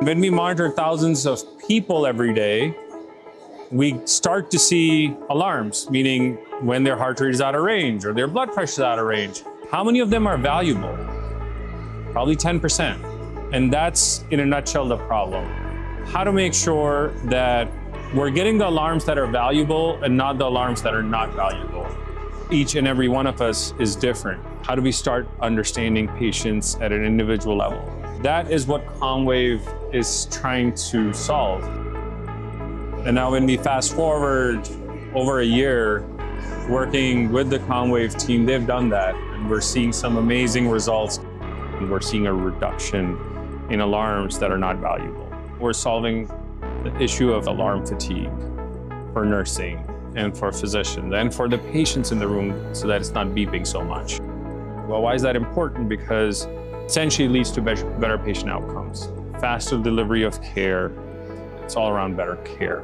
when we monitor thousands of people every day, we start to see alarms, meaning when their heart rate is out of range or their blood pressure is out of range. How many of them are valuable? Probably 10%. And that's, in a nutshell, the problem. How to make sure that we're getting the alarms that are valuable and not the alarms that are not valuable. Each and every one of us is different. How do we start understanding patients at an individual level? That is what CalmWave is trying to solve. And now when we fast forward over a year, working with the CalmWave team, they've done that. And we're seeing some amazing results. And we're seeing a reduction in alarms that are not valuable. We're solving the issue of alarm fatigue for nursing and for physicians and for the patients in the room so that it's not beeping so much. Well, why is that important? Because essentially it leads to better patient outcomes, faster delivery of care. It's all around better care.